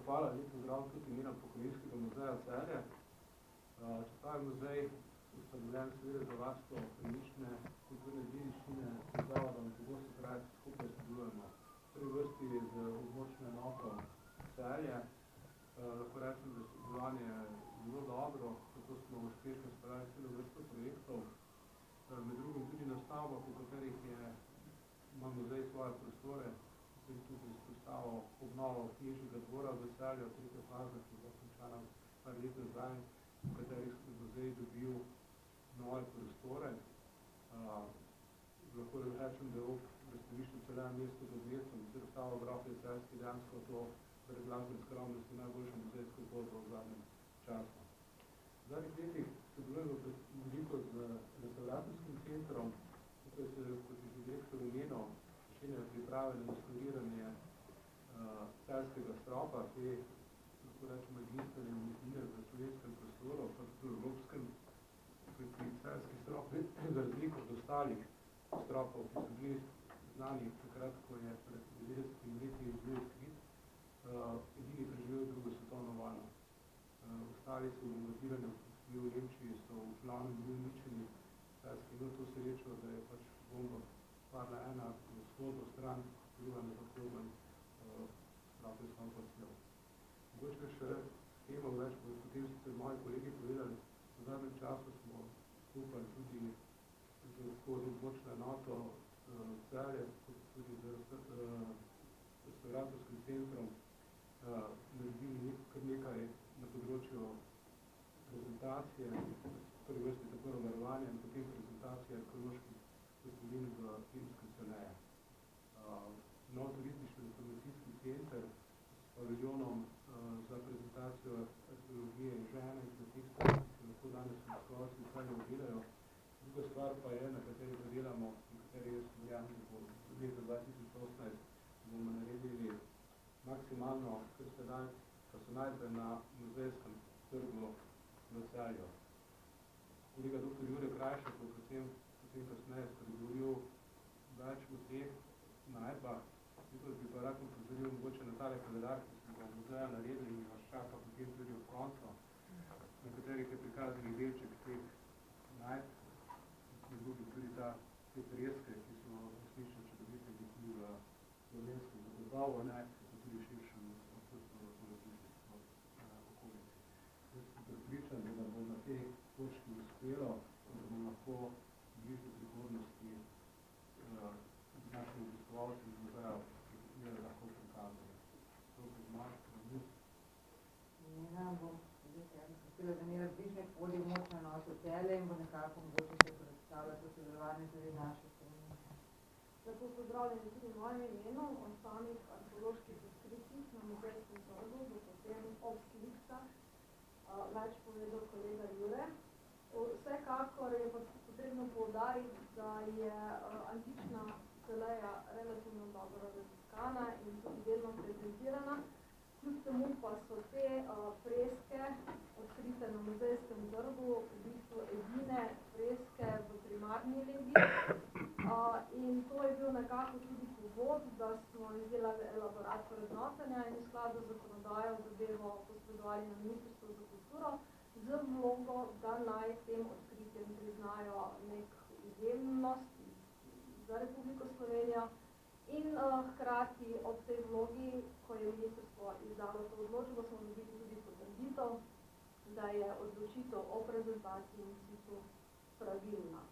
hvala, lep pozdrav tudi imenom Pokrajinskega muzeja Celje. Ta je muzej ustanovljen seveda za varstvo krajinske kulturne dediščine, z zavodom Pogosti krajci skupaj sodelujemo. V prvi vrsti z območno enoto Celje. Lahko rečem, da sodelovanje je zelo dobro, zato smo uspešno spravili celo vrsto projektov. Med drugim tudi na stavbah, v katerih ima muzej svoje prostore, in tudi izpostavil obnovo knjižnega dvora v Celju, tretja faza, ki je bila končana par let nazaj, v katerih je muzej dobil nove prostore. Lahko rečem, da je ob razstavišču Celja mesto pod mestom, ki se razstava grafije Celjski dejansko to brez glasbene skromnosti najboljša muzejska zgodba v zadnjem času. V zadnjih letih sodelujemo veliko z restauratorskim centrom, tukaj se, kot je že direktor omenil, začenjajo priprave na restauriranje celjskega stropa, te, lahko rečemo, edinstvene umetnine v slovenskem prostoru, pa tudi v evropskem, pri celjski strop, za razliko od ostalih stropov, ki so bili znani takrat, ko je pred 90 leti bil odkrit, edini preživel drugo svetovno vojno. Ostali so bombardirani v Nemčiji, so v glavnem bili uničeni. Celjski imel to srečo, da je pač bomba padla ena v vzhodno stran, druga na zahodno in strop je sam posnel. Mogoče še temo več, potem so moji kolegi povedali, v zadnjem času smo skupaj tudi z območno enoto Celje, tudi z restauratorskim centrom, naredili kar nekaj na področju prezentacije, prvi vrsti tako varovanja in potem prezentacije arheoloških postelin v filmskem Ceneje. Nov turistično-informacijski center s paviljonom za prezentacijo arheologije in žene in kmetijstva, ki se lahko danes obiskovalci v Celju ogledajo. Druga stvar pa je, na kateri pa delamo, na kateri jaz verjamem, da bo leta 2018 bomo naredili maksimalno, kar se najde na muzejskem trgu v Celju. Kolega dr. Jure Krajšek bo potem kasneje spregovoril več o teh najdbah. Zato bi pa rad upozoril mogoče na tale kalendar, ki smo ga v muzeju naredili in vas čaka potem tudi v koncu, na katerih je prikazani delček teh najdb, in drugi tudi te freske, ki so resnično čudovite, ki tudi v slovenskem zagotovo, pa tudi širšem okolici. Jaz sem pripričan, da bo na tej točki uspelo, da bomo lahko v bližnji prihodnosti našim obiskovalcem iz muzeja lahko prikazali. To je zmaš, premus. Ja, bom hotela zanirati bližnje polje območno enoto Celje in bo nekako mogoče se predstavljati sodelovanje tudi naše strani. Lepo pozdravljeni tudi v mojem imenu, o samih arheoloških odkritjih na muzejskem trgu, bo potem ob slikah več povedal kolega Jure. Vsekakor je pa potrebno poudariti, da je antična Celeja relativno dobro raziskana in tudi delno prezentirana. Kljub temu pa so te freske, odkrite na muzejskem trgu, v bistvu edine freske v primarni legi. In to je bil nekako tudi povod, da smo izdelali elaborat vrednotenja in v skladu z zakonodajo zadevo posredovali na Ministrstvo za kulturo z vlogo, da naj tem odkritjem priznajo nek izjemnost za Republiko Slovenijo. In hkrati ob tej vlogi, ko je ministrstvo izdalo to odločbo, smo dobili tudi potrditev, da je odločitev o prezentaciji in situ pravilna.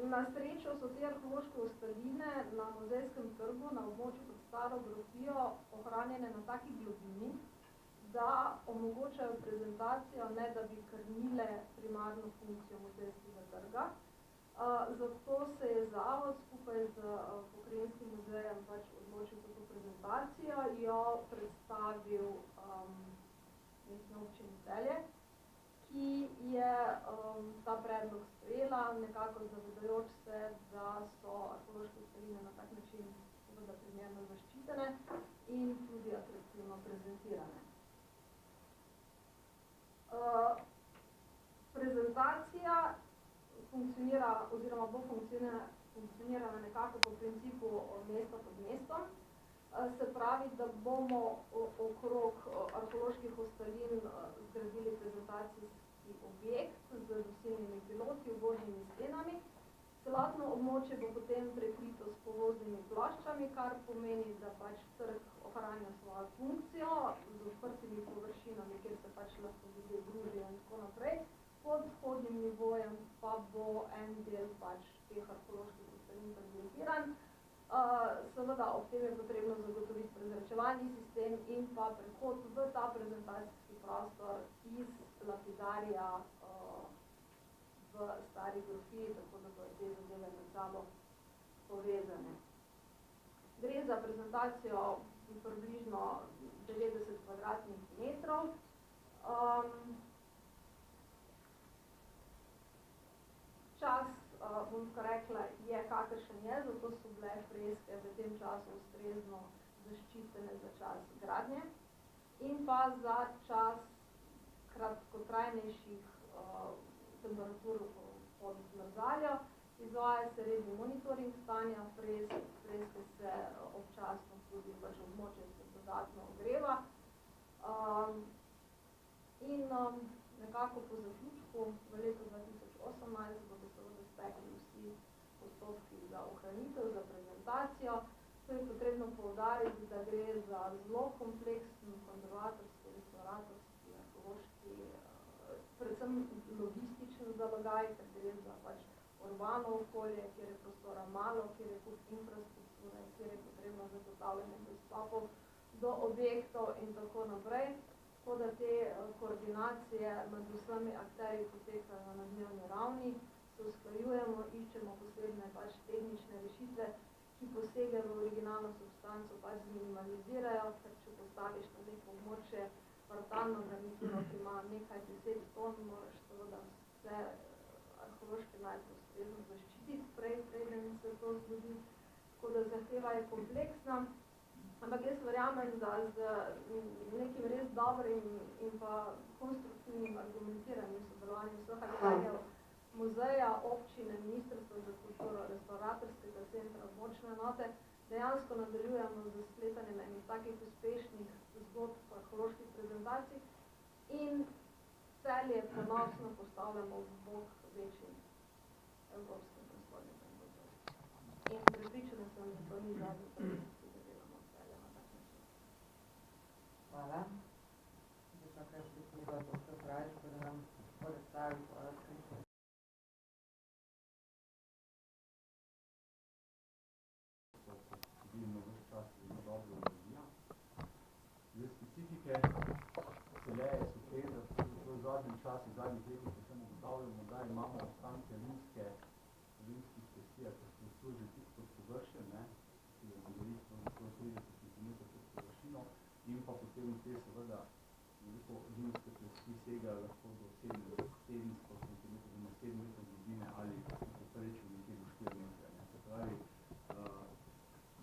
Na srečo so te arheološke ostaline na muzejskem trgu na območju pod staro grofijo ohranjene na taki globini, da omogočajo prezentacijo, ne da bi krnile primarno funkcijo muzejskega trga. Zato se je zavod skupaj z Pokrajinskim muzejem pač odločil za to prezentacijo, jo predstavil mestni občini Celje, ki je ta predlog sprejela, nekako zavedajoč se, da so arheološke ostaline na tak način seveda primerno zaščitene in tudi atraktivno prezentirane. Prezentacija funkcionira oziroma bo funkcionirala nekako po principu mesta pod mestom. se pravi, da bomo okrog arheoloških ostalin zgradili prezentacijski objekt z nosilnimi piloti, ugodnimi stenami. Celotno območje bo potem prekrito s povoznimi ploščami, kar pomeni, da pač trg ohranja svojo funkcijo z odprtimi površinami, kjer se pač lahko ljudje družijo in tako naprej. Pod vhodnim nivojem pa bo en del pač teh arheoloških ostalin prezentiran. Seveda, ob tem je potrebno zagotoviti prezračevalni sistem in pa prehod v ta prezentacijski prostor iz lapidarija v stari grofiji, tako da bodo te zadeve med sabo povezane. Gre za prezentacijo približno 90 kvadratnih metrov. Čas, bom rekla, je kakršen je, zato so bile freske v tem času ustrezno zaščitene za čas gradnje in pa za čas kratkotrajnejših temperatur pod zmrzaljo. Izvaja se redni monitoring stanja freske se občasno tudi pač območje se dodatno ogreva. In nekako po zaključku v letu 2018 bodo seveda stekli vsi postopki za ohranitev, za prezentacijo. To je potrebno poudariti, da gre za zelo kompleksen konzervatorski, restauratorski, arheološki, predvsem logističen zalogaj, ker gre za pač urbano okolje, kjer je prostora malo, kjer je kup infrastrukture, kjer je potrebno zagotavljanje dostopov do objektov in tako naprej. Tako da te koordinacije med vsemi akterji potekajo na dnevni ravni, se usklajujemo, iščemo posebne pač tehnične rešitve, ki posege v originalno substanco pač minimalizirajo, ker če postaviš na neko območje kvartalno garnituro, ki ima nekaj 10 ton, moraš seveda vse arheološke najprej ustrezno zaščititi, preden se to zgodi, tako da zahteva je kompleksna. Ampak jaz verjamem, da z nekim res dobrim in pa konstruktivnim argumentiranim sodelovanjem vseh akterjev muzeja, občine, Ministrstva za kulturo, restauratorskega centra, območne enote, dejansko nadaljujemo z sklepanjem enih takih uspešnih zgodb arheoloških prezentacij in Celje ponosno postavljamo v bok večjim evropskim prestolnicam. In prepričana sem, da to ni zadnji projekt. Hvala. Zdaj pa kar besedo dr. Krajč, da nam predstavi svojo skrito. Vidimo vse čas zelo dobro energijo. Zdaj specifike Celeje so te, da v zadnjem času, v zadnjih letih predvsem ugotavljamo, da imamo ostanke rimskih cestij, ki se služi tik pod površjem, ki je govoriti o 30 cm pod površino, in pa potem te seveda veliko rimske plesti segajo lahko do 700 cm oziroma 7 metrov globine ali poprečju nekje do 4 metre. Se pravi,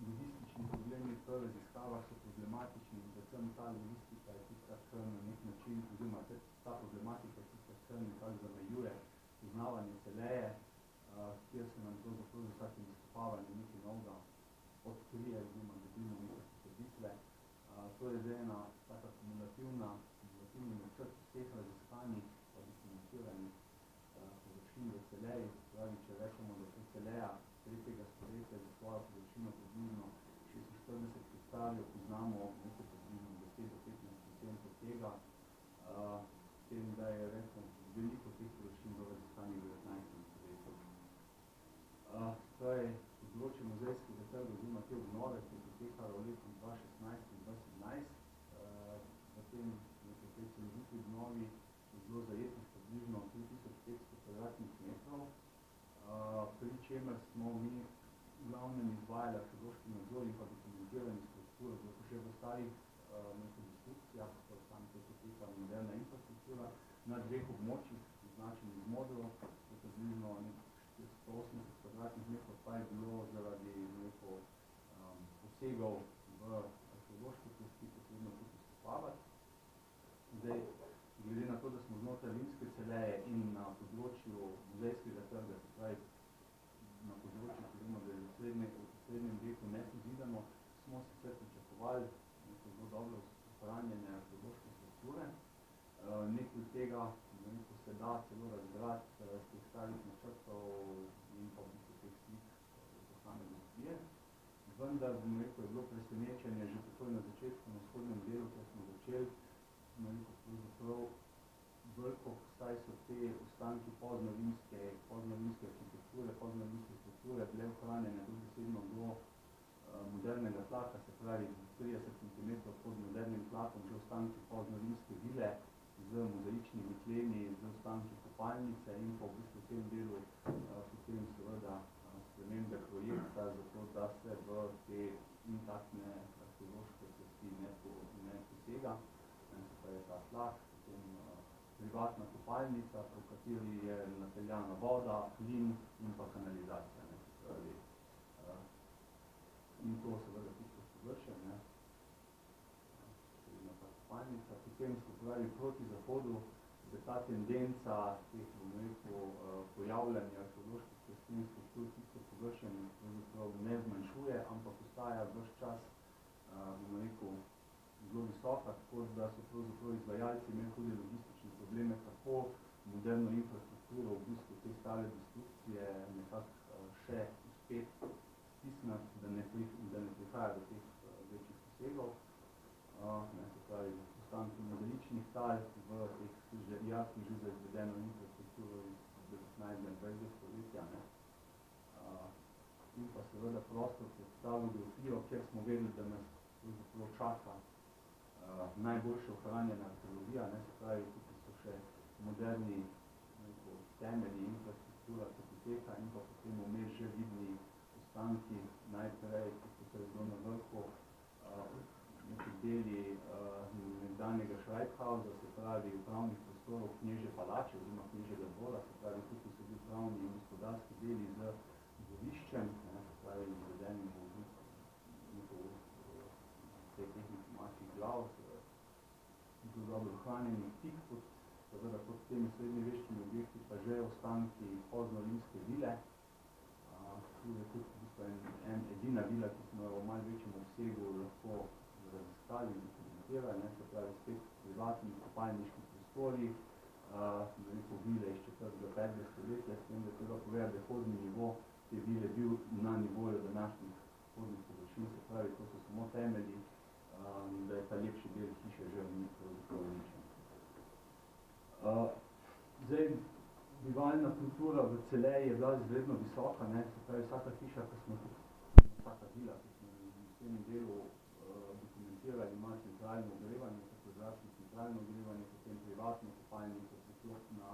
logistični problemi v raziskavah so problematični in predvsem ta logistika je tista, ki na nek način, oziroma ta problematika je tista, ki nekako zamejuje poznavanje Celeje, kjer se nam to zapravo z vsakim izkopavanjem nekaj novega odkrije, oziroma dobimo neke potrditve. To je zdaj ena taka kumulativni načrt vseh raziskanih pa dokumentiranih površin v Celeji. Pravi, če rečemo, da je Celeja 3. stoletja za svojo površino približno 46 hektarjev, poznamo nekaj približno 10 do 15% tega, s tem, da je veliko teh površin do raziskanih v 19. stoletju. Torej, področje muzejskega trga oziroma te obnove, ki je potekala v letu 2016 in 2017, v tem nekaj celoviti obnovi je bilo zajetih približno 3500 kvadratnih metrov, pri čemer smo mi v glavnem izvajali arheološki nadzor in pa dokumentirani struktur že v starih konstrukcijah, tam se poteka moderna infrastruktura, na 2 območjih, označenih z modro, približno 180 kvadratnih metrov pa je bilo zaradi posegov v arheološke plasti potrebno tudi izkopavati. Zdaj, glede na to, da smo znotraj rimske Celeje in na področju muzejskega trga, se pravi na področju, da je v srednjem veku nepozidano, smo sicer pričakovali, da celo razbrati teh starih načrtov in pa v bistvu teh slik same industrije. Vendar, bom rekel, je bilo presenečenje že takoj na začetku, na vzhodnem delu, kjer smo začeli, pravzaprav veliko, saj so te ostanki poznorimske arhitekture, poznorimske strukture bile ohranjene dobesedno do modernega tlaka, se pravi 30 cm pod modernim tlakom, že ostanki poznorimske vile z mozaičnimi tlemi, z ostanki kopalnice in pa v bistvu v tem delu potem seveda spremembe projekta, zato da se v te intaktne arheološke plasti ne posega, se pravi ta tlak, potem privatna kopalnica, v kateri je napeljana voda, plin in pa kanalizacija. Ne, se pravi, in to seveda tisto površje, ne, ta kopalnica. Potem se pravi proti zahodu, da ta tendenca teh, bom rekel, pojavljanja arheoloških plastin struktur tisto površje ne zmanjšuje, ampak ostaja ves čas, bom rekel, zelo visoka, tako da so pravzaprav izvajalci imeli tudi logistične probleme, kako moderno infrastrukturo v bistvu te stare destrukcije nekako še uspet stisnati, da ne prihaja do teh večjih posegov. Se pravi, ostanki mozaičnih tal v teh jasnih že za izvedeno infrastrukturo iz 19. in 20. stoletja. In pa seveda prostor pred staro geofijo, kjer smo vedeli, da nas čaka najboljše ohranjena arheologija, se pravi, tukaj so še moderni temelji, infrastruktura, topoteka in pa potem vmes že vidni ostanki, najprej, ki so zelo na vrhu, neki deli nekdanjega Schreibhausa, se pravi upravnih prostorov Knežje palače oziroma Knežjega dvora, se pravi, tukaj so bili upravni in gospodarski deli z dvoriščem, se pravi, izvedenim v teh informačnih glav, zelo dobro ohranjenih, tik pod, seveda pod temi srednjeveškimi objekti, pa že ostanki poznorimske vile. Tu je tudi edina vila, ki smo jo v malo večjem obsegu lahko raziskali in dokumentirali, se pravi spet privatni kopalniški prostori, vile iz 4. 5. stoletja, s tem, da treba povedati, da hodni nivo te vile bil na nivoju današnjih hodnih površin, se pravi, to so samo temelji, da je ta lepši del hiše že uničen. Zdaj, bivalna kultura v Celeji je bila izredno visoka, se pravi, vsaka hiša, vsaka vila, ki smo v tem delu dokumentirali, ima centralno ogrevanje, tako zračno centralno ogrevanje, potem privatno kopalnico, priklopna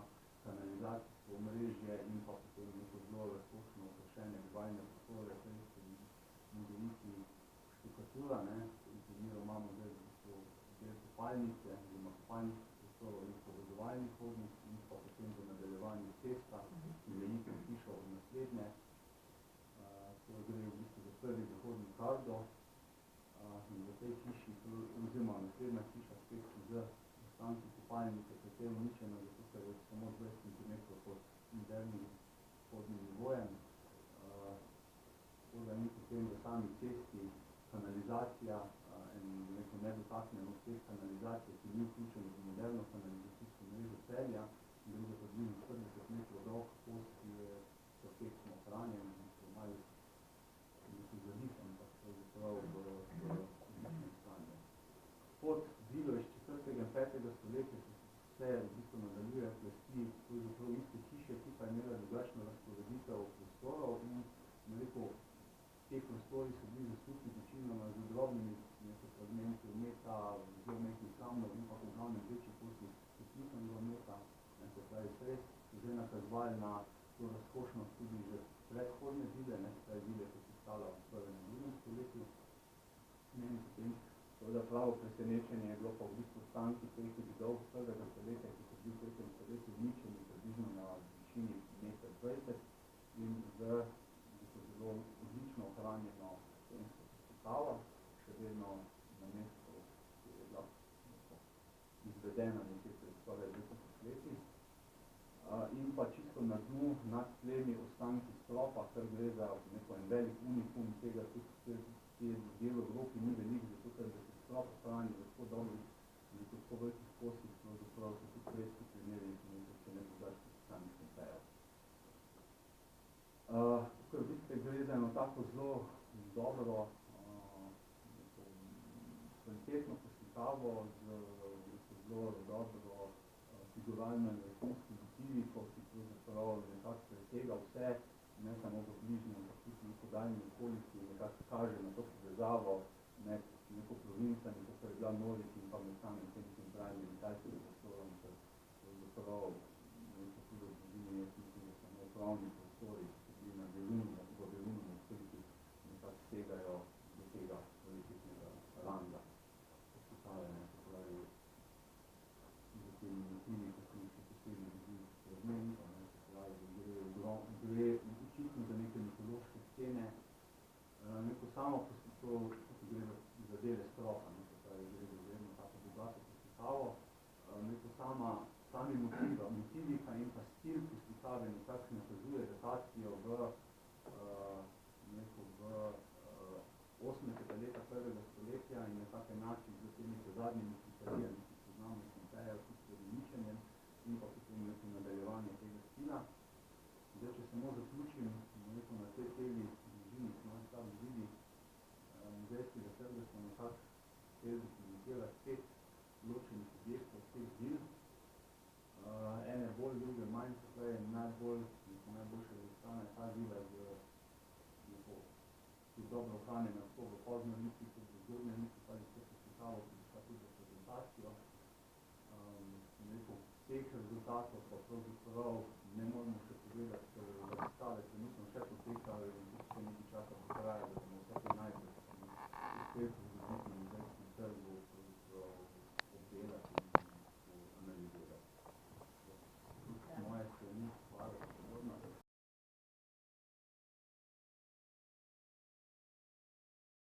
kanalizacijsko omrežje in pa potem neko zelo razkošno okrašene bivalne prostore, mozaiki, štukatura, imamo zdaj del kopalnice, oziroma kopalnice prostorov in povezovalnih hodnic in pa potem v nadaljevanju cesta, ki velike hišo od naslednje. To gre v bistvu za prvi zahodni kardo in v tej hiši, oziroma naslednja hiša spet z ostanki kopalnice, ki je uničena, zato ker je samo 20 cm pod modernim hodnim nivojem. In potem v sami cesti kanalizacija, neko nedotaknjenost teh kanalizacij, ki ni vključeno v moderno kanalizacijsko mrežo Celja, gre za približno 40 metrov dolg pot, ki je perfektno ohranjen in so malo zadihan, pa pravzaprav v odličnem stanju. Pod vilo iz 4. in 5. stoletja se v bistvu nadaljuje plasti pravzaprav iste hiše, ki pa je imela drugačno razporeditev prostorov in te prostori so bili zasuti večinoma z drobnimi fragmenti ometa, geometnih kamnov in pa v glavnem večji kosi podpisanega ometa, se pravi stres, so že nakazovali na to razkošnost tudi že predhodne vile, se vile, ki se stala v 1. in 2. stoletju. In potem seveda pravo presenečenje je bilo pa v bistvu ostanki teh zidov 1. stoletja, ki so bili v 3. stoletju uničeni približno na višini 1,20 m in z zelo odlično ohranjeno slovensko postavo, še vedno na mestu, ki je bila izvedena nekje pred skoraj 20 leti. In pa čisto na dnu, nad tlemi ostanki stropa, kar gre za en velik unikum tega, ki v Evropi ni velik, zato ker da se strop ohrani v tako dobrih, v tako velikih kosih, pravzaprav so tudi redki primeri, če ne tako zelo dobro, kvalitetno poslikavo z zelo dobro figuralno in resnično motiviko, ki pravzaprav nekako presega vse, ne samo v bližnjem, ampak tudi v podaljni okolici, nekako kaže na to povezavo med neko provincami, kot je bila Nolik in pa med samim tem centralnim italskim prostorom, ker pravzaprav neko tudi v bližini, jaz mislim, da samo pravni prostori, ki so bili na Belunom odkriti, nekako segajo do tega političnega ranga. Postavljene, se pravi, za temi motivi, ko smo še posebno ljudi razmenito, se pravi, gre očitno za neke mitološke scene, neko samo gre za dele stropa, se pravi, gre za vedno tako bogato poslikavo, neko sami motivika in pa stil poslikave nekako nakazuje datacijo v 80. leta prvega stoletja in nekako enači z temi zadnjimi slikarijami, ki poznamo iz Pompeja, tudi s Rimičenjem in pa potem neko nadaljevanje tega stila. Zdaj, če samo zaključim na tej teli bližini, smo nekako videli muzejskega trga, smo nekako hteli dokumentirati 5 ločenih objektov, 5 vil. Ene bolj, druge manj, se pravi, najboljša razstana je ta vila z dobro ohranjena tako v pozno lici, kot v zgodnje lici, pa je to poslikavo, ki bi šla tudi v prezentacijo. Teh rezultatov pa pravzaprav ne moramo še povedati, ker razstave trenutno še potekajo in tudi še nekaj časa potraja, da bomo vse to najbolj uspeli v muzejskem trgu obdelati.